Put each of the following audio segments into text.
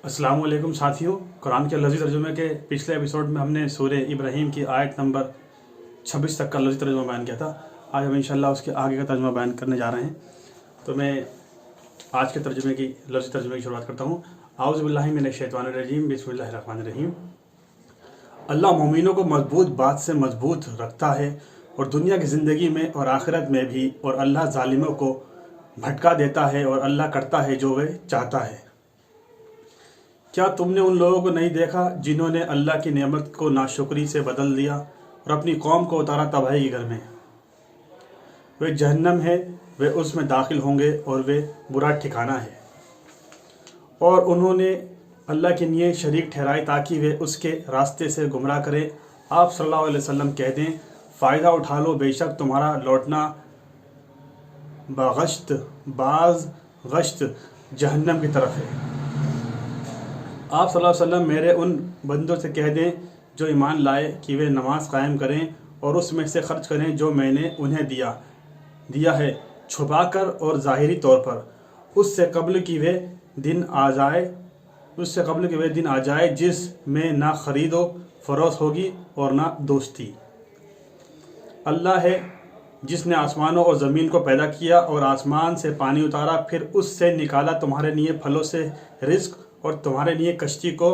अस्सलाम वालेकुम साथियों। कुरान के लफ्ज़ी तर्जुमे के पिछले एपिसोड में हमने सूरह इब्राहीम की आयत नंबर 26 तक का लफ्ज़ी तर्जुमा बयान किया था। आज हम इंशाअल्लाह उसके आगे का तर्जुमा बयान करने जा रहे हैं। तो मैं आज के तर्जुमे की लफ्ज़ी तर्जुमे की शुरुआत करता हूँ। आऊज़ु बिल्लाहि मिनश शैतानिर रजीम, बिस्मिल्लाहिर रहमानिर रहीम। अल्लाह मोमिनों को मजबूत बात से मजबूत रखता है और दुनिया की ज़िंदगी में और आखिरत में भी, और अल्लाह ज़ालिमों को भटका देता है और अल्लाह करता है जो वह चाहता है। क्या तुमने उन लोगों को नहीं देखा जिन्होंने अल्लाह की नेमत को नाशुक्री से बदल दिया और अपनी कौम को उतारा तबाही के घर में? वे जहन्नम है, वे उसमें दाखिल होंगे और वे बुरा ठिकाना है। और उन्होंने अल्लाह के लिए शरीक ठहराए ताकि वे उसके रास्ते से गुमराह करें। आप सल्लल्लाहु अलैहि वसल्लम कह दें, फ़ायदा उठा लो, बेशक तुम्हारा लौटना बाज़ गश्त जहन्नम की तरफ है। आप सल्लल्लाहु अलैहि वसल्लम मेरे उन बंदों से कह दें जो ईमान लाए कि वे नमाज कायम करें और उसमें से खर्च करें जो मैंने उन्हें दिया है, छुपाकर और ज़ाहिरी तौर पर, उससे कबल कि वे दिन आ जाए जिसमें ना ख़रीदो फरोख्त होगी और ना दोस्ती। अल्लाह है जिसने आसमानों और ज़मीन को पैदा किया और आसमान से पानी उतारा, फिर उससे निकाला तुम्हारे लिए फलों से रिज़्क़ और तुम्हारे लिए कश्ती को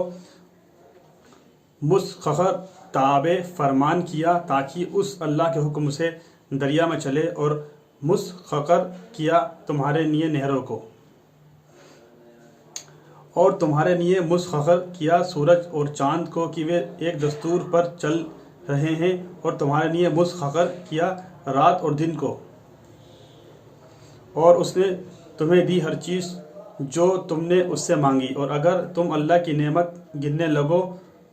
मुसख्खर ताबे फरमान किया ताकि उस अल्लाह के हुक्म से दरिया में चले, और मुसख्खर किया तुम्हारे लिए नहरों को, और तुम्हारे लिए मुसख्खर किया सूरज और चाँद को कि वे एक दस्तूर पर चल रहे हैं, और तुम्हारे लिए मुसख्खर किया रात और दिन को। और उसने तुम्हें दी हर चीज़ जो तुमने उससे मांगी, और अगर तुम अल्लाह की नेमत गिनने लगो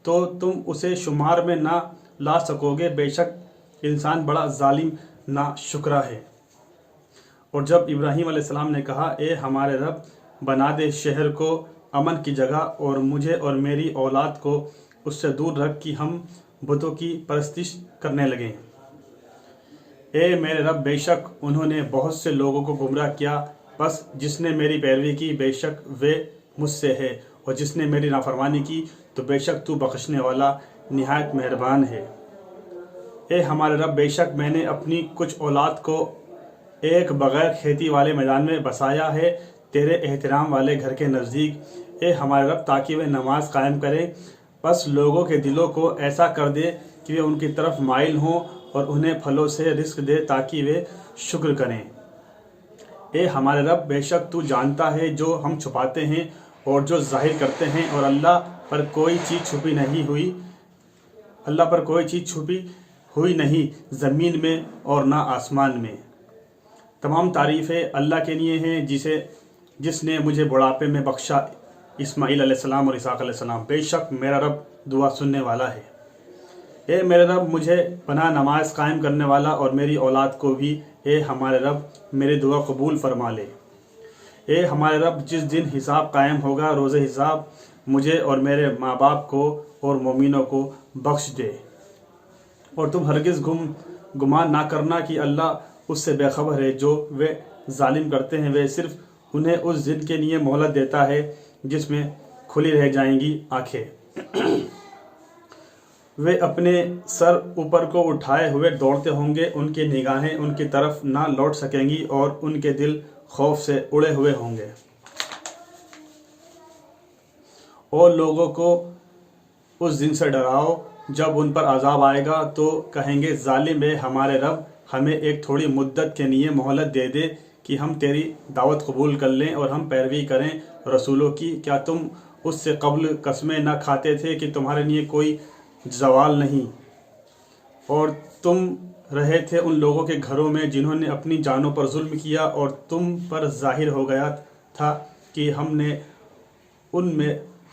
तो तुम उसे शुमार में ना ला सकोगे। बेशक इंसान बड़ा जालिम नाशुक्रा है। और जब इब्राहीम अलैहिस्सलाम ने कहा, ए हमारे रब, बना दे शहर को अमन की जगह और मुझे और मेरी औलाद को उससे दूर रख कि हम बुतों की परस्तिश करने लगें। ए मेरे रब, बेशक उन्होंने बहुत से लोगों को गुमराह किया, बस जिसने मेरी पैरवी की बेशक वे मुझसे है, और जिसने मेरी नाफरमानी की तो बेशक तू बख्शने वाला निहायत मेहरबान है। ए हमारे रब, बेशक मैंने अपनी कुछ औलाद को एक बग़ैर खेती वाले मैदान में बसाया है, तेरे एहतराम वाले घर के नज़दीक। ए हमारे रब, ताकि वे नमाज कायम करें, बस लोगों के दिलों को ऐसा कर दे कि वे उनकी तरफ माइल हों, और उन्हें फलों से रिज़्क़ दे ताकि वे शुक्र करें। ए हमारे रब, बेशक तू जानता है जो हम छुपाते हैं और जो ज़ाहिर करते हैं, और अल्लाह पर कोई चीज़ छुपी हुई नहीं ज़मीन में और ना आसमान में। तमाम तारीफ़ें अल्लाह के लिए हैं जिसने मुझे बुढ़ापे में बख्शा, इस्माईल अलैहिस्सलाम और इसहाक़ अलैहिस्सलाम। बेशक मेरा रब दुआ सुनने वाला है। ए मेरे रब, मुझे बना नमाज कायम करने वाला और मेरी औलाद को भी। ए हमारे रब, मेरी दुआ कबूल फरमा ले। ए हमारे रब, जिस दिन हिसाब कायम होगा, रोज़े हिसाब, मुझे और मेरे माँ बाप को और मोमिनों को बख्श दे। और तुम हरगिज़ गुमान ना करना कि अल्लाह उससे बेखबर है जो वे जालिम करते हैं। वे सिर्फ उन्हें उस दिन के लिए मोहलत देता है जिसमें खुली रह जाएंगी आँखें। वे अपने सर ऊपर को उठाए हुए दौड़ते होंगे, उनकी निगाहें उनकी तरफ ना लौट सकेंगी और उनके दिल खौफ से उड़े हुए होंगे। और लोगों को उस दिन से डराओ जब उन पर अजाब आएगा तो कहेंगे, जालिम है हमारे रब, हमें एक थोड़ी मुद्दत के लिए मोहलत दे दे कि हम तेरी दावत कबूल कर लें और हम पैरवी करें रसूलों की। क्या तुम उससे कबल कसमें न खाते थे कि तुम्हारे लिए कोई ज़वाल नहीं, और तुम रहे थे उन लोगों के घरों में जिन्होंने अपनी जानों पर जुल्म किया, और तुम पर जाहिर हो गया था कि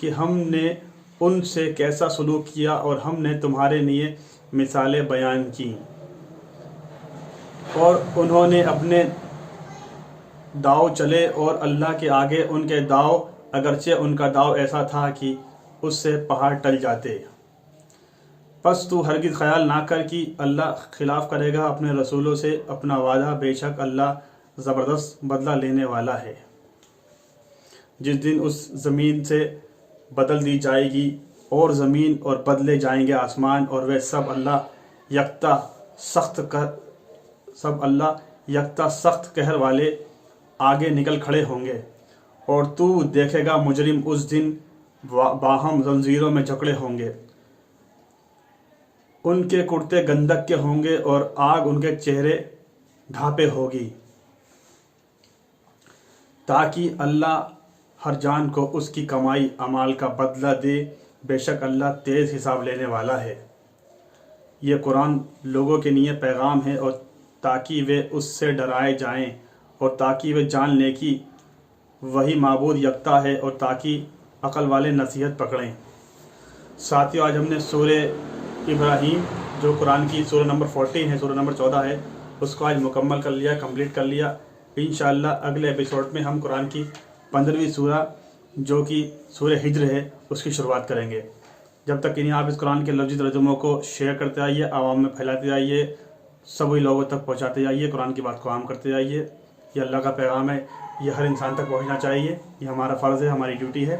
हमने उनसे कैसा सलूक किया, और हमने तुम्हारे लिए मिसालें बयान की। और उन्होंने अपने दाव चले और अल्लाह के आगे उनके दाव, अगरचे उनका दाव ऐसा था कि उससे पहाड़ टल जाते। बस तू हरगिज़ ख्याल ना कर कि अल्लाह खिलाफ करेगा अपने रसूलों से अपना वादा, बेशक अल्लाह ज़बरदस्त बदला लेने वाला है। जिस दिन उस ज़मीन से بدل دی جائے گی اور زمین اور بدلے جائیں گے آسمان، اور وہ سب اللہ یکتا سخت قہر والے آگے نکل کھڑے ہوں گے۔ اور تو دیکھے گا مجرم اس دن باہم زنجیروں میں جکڑے ہوں گے، ان کے کرتے گندک کے ہوں گے اور آگ ان کے چہرے ڈھانپے ہوگی، تاکہ اللہ ہر جان کو اس کی کمائی اعمال کا بدلہ دے، بے شک اللہ تیز حساب لینے والا ہے۔ یہ قرآن لوگوں کے لیے پیغام ہے، اور تاکہ وہ اس سے ڈرائے جائیں، اور تاکہ وہ جان لیں کہ وہی معبود یکتا ہے، اور تاکہ عقل والے نصیحت پکڑیں۔ ساتھیو، آج ہم نے سورہ ابراہیم جو قرآن کی سورہ نمبر 14 ہے، سورہ نمبر 14 ہے، اس کو آج مکمل کر لیا، کمپلیٹ کر لیا۔ انشاءاللہ اگلے ایپیسوڈ میں ہم قرآن کی 15ویں سورہ جو کہ سورہ ہجر ہے اس کی شروعات کریں گے۔ جب تک کہ آپ اس قرآن کے لفظی ترجموں کو شیئر کرتے آئیے، عوام میں پھیلاتے آئیے، سبھی لوگوں تک پہنچاتے جائیے، قرآن کی بات کو عام کرتے جائیے۔ یہ اللہ کا پیغام ہے، یہ ہر انسان تک پہنچنا چاہیے، یہ ہمارا فرض ہے، ہماری ڈیوٹی ہے۔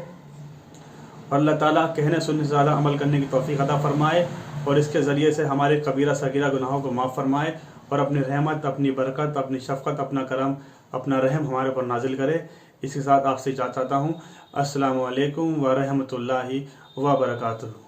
اور اللہ تعالیٰ کہنے سننے سے زیادہ عمل کرنے کی توفیق عطا فرمائے، اور اس کے ذریعے سے ہمارے کبیرہ صغیرہ گناہوں کو معاف فرمائے، اور اپنی رحمت، اپنی برکت، اپنی شفقت، اپنا کرم، اپنا رحم ہمارے اوپر نازل کرے۔ اس کے ساتھ آپ سے اجازت چاہتا ہوں۔ السلام علیکم ورحمۃ اللہ وبرکاتہ۔